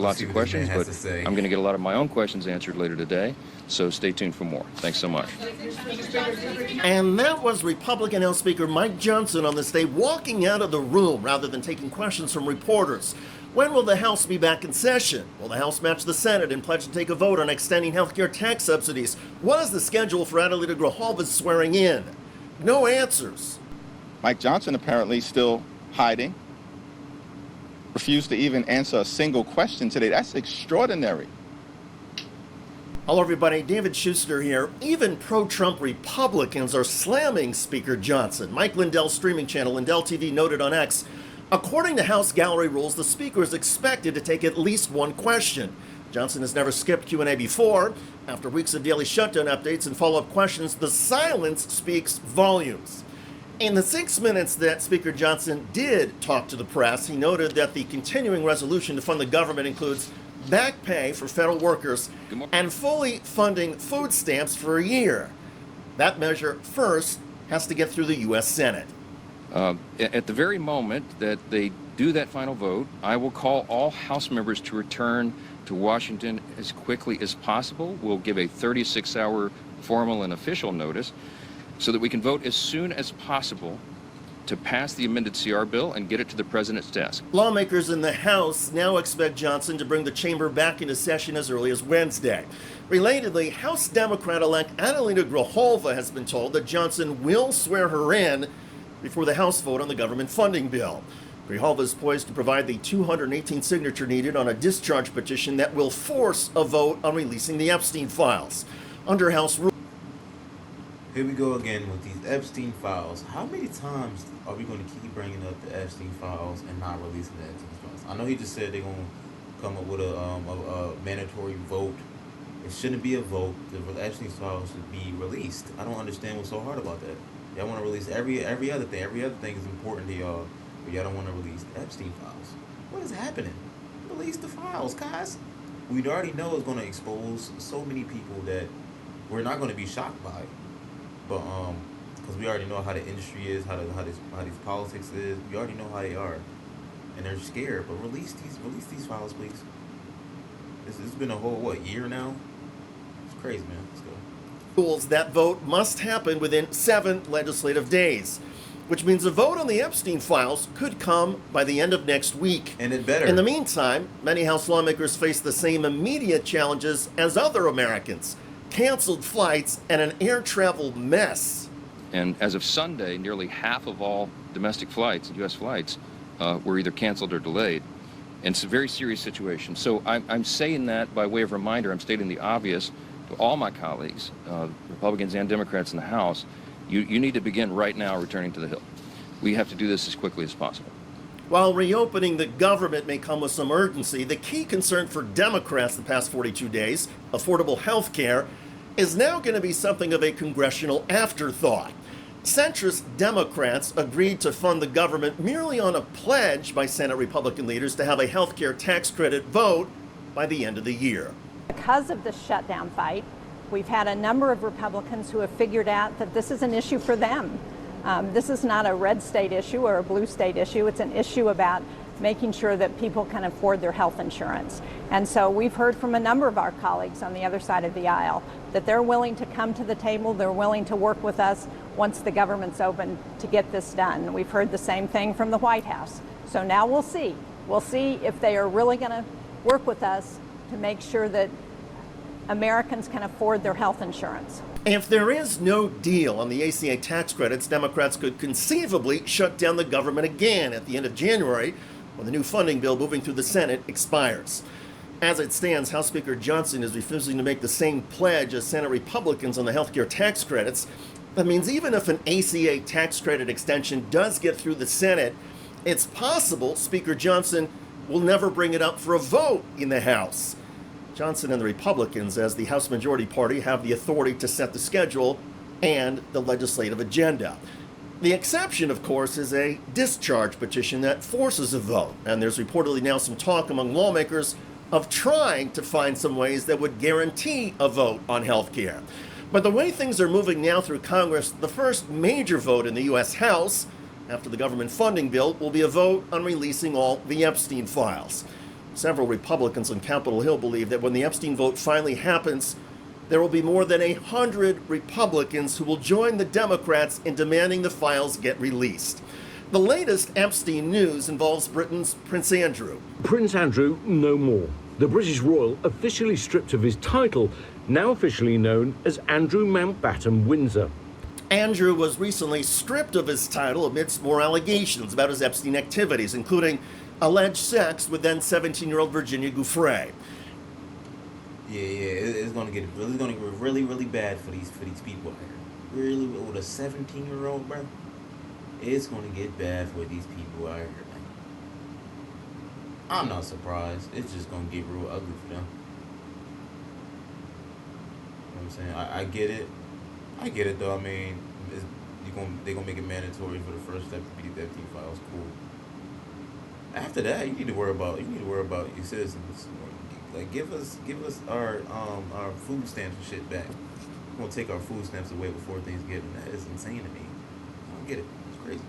lots of questions, but I'm going to get a lot of my own questions answered later today. So stay tuned for more. Thanks so much. And that was Republican House Speaker Mike Johnson on this day walking out of the room rather than taking questions from reporters. When will the House be back in session? Will the House match the Senate and pledge to take a vote on extending healthcare tax subsidies? What is the schedule for Adelita Grijalva's swearing in? No answers. Mike Johnson apparently still hiding. Refused to even answer a single question today. That's extraordinary. Hello, everybody. David Schuster here. Even pro-Trump Republicans are slamming Speaker Johnson. Mike Lindell's streaming channel, Lindell TV, noted on X, according to House gallery rules, the Speaker is expected to take at least one question. Johnson has never skipped Q&A before. After weeks of daily shutdown updates and follow-up questions, the silence speaks volumes. In the 6 minutes that Speaker Johnson did talk to the press, he noted that the continuing resolution to fund the government includes back pay for federal workers and fully funding food stamps for a year. That measure first has to get through the U.S. Senate. At the very moment that they do that final vote, I will call all House members to return to Washington as quickly as possible. We'll give a 36-hour formal and official notice so that we can vote as soon as possible to pass the amended CR bill and get it to the president's desk. Lawmakers in the House now expect Johnson to bring the chamber back into session as early as Wednesday. Relatedly, House Democrat-elect Adelita Grijalva has been told that Johnson will swear her in before the House vote on the government funding bill. Grijalva is poised to provide the 218 signature needed on a discharge petition that will force a vote on releasing the Epstein files. Under House rules. Here we go again with these Epstein files. How many times are we going to keep bringing up the Epstein files and not releasing the Epstein files? I know he just said they're going to come up with a mandatory vote. It shouldn't be a vote. The Epstein files should be released. I don't understand what's so hard about that. Y'all want to release every other thing. Every other thing is important to y'all, but y'all don't want to release the Epstein files. What is happening? Release the files, guys. We already know it's going to expose so many people that we're not going to be shocked by. But because we already know how the industry is, how these politics is, we already know how they are, and they're scared. But release these files, please. This has been a whole year now. It's crazy, man. Let's go. Rules that vote must happen within 7 legislative days, which means a vote on the Epstein files could come by the end of next week. And it better. In the meantime, many House lawmakers face the same immediate challenges as other Americans. Canceled flights and an air travel mess. And as of Sunday, nearly half of all domestic flights, U.S. flights, were either canceled or delayed. And it's a very serious situation. So I'm saying that by way of reminder. I'm stating the obvious to all my colleagues, Republicans and Democrats in the House. You need to begin right now returning to the Hill. We have to do this as quickly as possible. While reopening the government may come with some urgency, the key concern for Democrats the past 42 days, affordable health care, is now going to be something of a congressional afterthought. Centrist Democrats agreed to fund the government merely on a pledge by Senate Republican leaders to have a health care tax credit vote by the end of the year. Because of the shutdown fight, we've had a number of Republicans who have figured out that this is an issue for them. This is not a red state issue or a blue state issue. It's an issue about making sure that people can afford their health insurance. And so we've heard from a number of our colleagues on the other side of the aisle that they're willing to come to the table, they're willing to work with us once the government's open to get this done. We've heard the same thing from the White House. So now we'll see. We'll see if they are really going to work with us to make sure that Americans can afford their health insurance. If there is no deal on the ACA tax credits, Democrats could conceivably shut down the government again at the end of January when the new funding bill moving through the Senate expires. As it stands, House Speaker Johnson is refusing to make the same pledge as Senate Republicans on the health care tax credits. That means even if an ACA tax credit extension does get through the Senate, it's possible Speaker Johnson will never bring it up for a vote in the House. Johnson and the Republicans, as the House Majority Party, have the authority to set the schedule and the legislative agenda. The exception, of course, is a discharge petition that forces a vote, and there's reportedly now some talk among lawmakers of trying to find some ways that would guarantee a vote on health care. But the way things are moving now through Congress, the first major vote in the U.S. House after the government funding bill will be a vote on releasing all the Epstein files. Several Republicans on Capitol Hill believe that when the Epstein vote finally happens, there will be more than 100 Republicans who will join the Democrats in demanding the files get released. The latest Epstein news involves Britain's Prince Andrew. Prince Andrew, no more. The British royal officially stripped of his title, now officially known as Andrew Mountbatten Windsor. Andrew was recently stripped of his title amidst more allegations about his Epstein activities, including alleged sex with then 17-year-old Virginia Giuffre. It's gonna get really, really bad for these people out here. Really, with a 17-year-old, bro. It's gonna get bad for these people out here, man. I'm not surprised. It's just gonna get real ugly for them. You know what I'm saying? I get it though. I mean, they're gonna make it mandatory for the first step to be the Epstein files. Cool. After that, you need to worry about your citizens. Like give us our food stamps and shit back. We're gonna take our food stamps away before Thanksgiving. That is insane to me. I don't get it. It's crazy.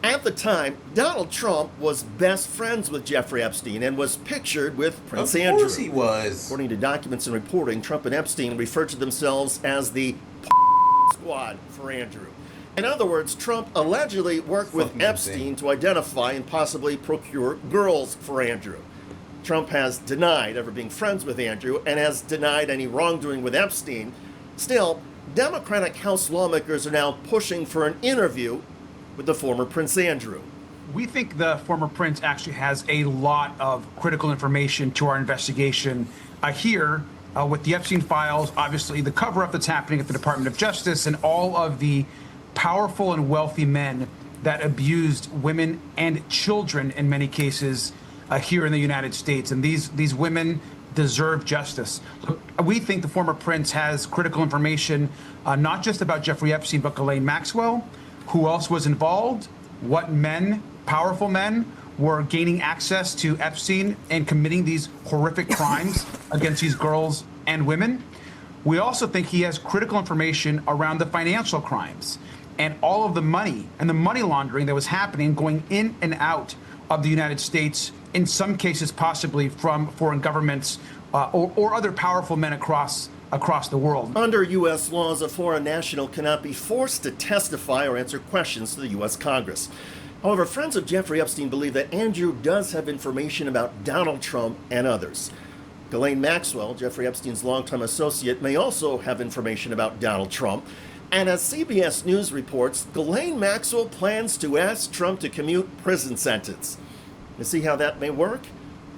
At the time, Donald Trump was best friends with Jeffrey Epstein and was pictured with Prince Andrew. Of course he was. According to documents and reporting, Trump and Epstein referred to themselves as the squad for Andrew. In other words, Trump allegedly worked with Epstein to identify and possibly procure girls for Andrew. Trump has denied ever being friends with Andrew and has denied any wrongdoing with Epstein. Still, Democratic House lawmakers are now pushing for an interview with the former Prince Andrew. We think the former prince actually has a lot of critical information to our investigation here with the Epstein files, obviously the cover-up that's happening at the Department of Justice, and all of the powerful and wealthy men that abused women and children in many cases here in the United States. And these women deserve justice. We think the former prince has critical information, not just about Jeffrey Epstein, but Ghislaine Maxwell, who else was involved, what men, powerful men, were gaining access to Epstein and committing these horrific crimes against these girls and women. We also think he has critical information around the financial crimes and all of the money and the money laundering that was happening going in and out of the United States, in some cases possibly from foreign governments or other powerful men across the world. Under U.S. laws, a foreign national cannot be forced to testify or answer questions to the U.S. Congress. However, friends of Jeffrey Epstein believe that Andrew does have information about Donald Trump and others. Ghislaine Maxwell, Jeffrey Epstein's longtime associate, may also have information about Donald Trump. And as CBS News reports, Ghislaine Maxwell plans to ask Trump to commute prison sentence. You see how that may work?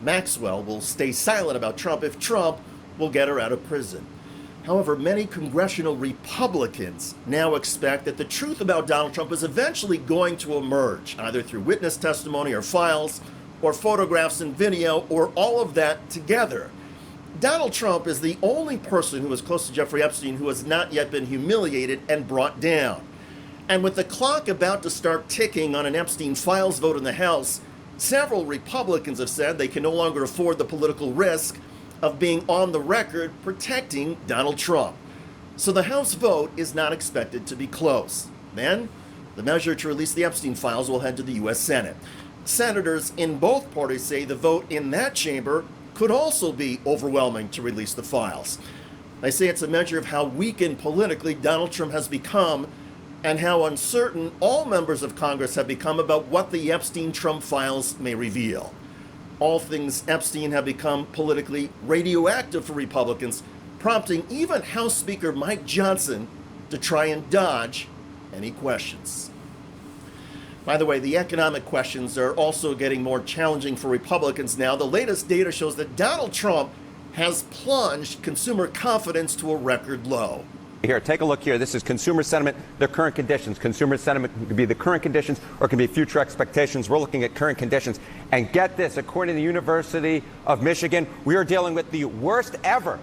Maxwell will stay silent about Trump if Trump will get her out of prison. However, many congressional Republicans now expect that the truth about Donald Trump is eventually going to emerge, either through witness testimony or files, or photographs and video, or all of that together. Donald Trump is the only person who is close to Jeffrey Epstein who has not yet been humiliated and brought down. And with the clock about to start ticking on an Epstein files vote in the House, several Republicans have said they can no longer afford the political risk of being on the record protecting Donald Trump. So the House vote is not expected to be close. Then, the measure to release the Epstein files will head to the U.S. Senate. Senators in both parties say the vote in that chamber could also be overwhelming to release the files. They say it's a measure of how weakened politically Donald Trump has become and how uncertain all members of Congress have become about what the Epstein-Trump files may reveal. All things Epstein have become politically radioactive for Republicans, prompting even House Speaker Mike Johnson to try and dodge any questions. By the way, the economic questions are also getting more challenging for Republicans now. The latest data shows that Donald Trump has plunged consumer confidence to a record low. Here, take a look here. This is consumer sentiment, their current conditions. Consumer sentiment can be the current conditions or it can be future expectations. We're looking at current conditions. And get this, according to the University of Michigan, we are dealing with the worst ever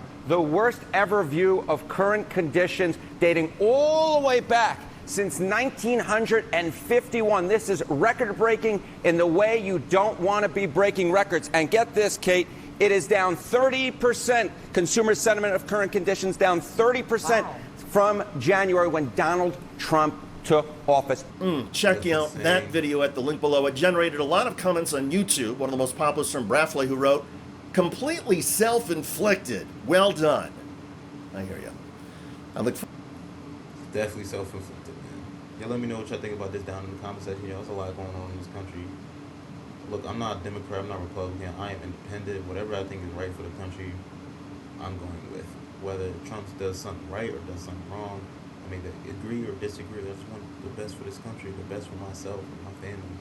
view of current conditions dating all the way back since 1951. This is record-breaking in the way you don't want to be breaking records. And get this, Kate, it is down 30%. Consumer sentiment of current conditions down 30% from January when Donald Trump took office. Check out that video at the link below. It generated a lot of comments on YouTube. One of the most popular is from Brafley, who wrote, "Completely self-inflicted. Well done." I hear you. I look for Definitely self-inflicted, man. Yeah, let me know what y'all think about this down in the comment section. There's a lot going on in this country. Look, I'm not a Democrat, I'm not Republican. I am independent. Whatever I think is right for the country, I'm going with. Whether Trump does something right or does something wrong, I mean, agree or disagree, I just want the best for this country, the best for myself and my family.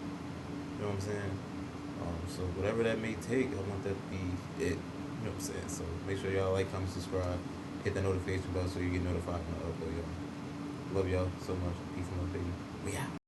You know what I'm saying? So whatever that may take, I want that to be it. You know what I'm saying? So make sure y'all like, comment, subscribe, hit that notification bell so you get notified when I upload, y'all. Love y'all so much. Peace and love, baby. We out.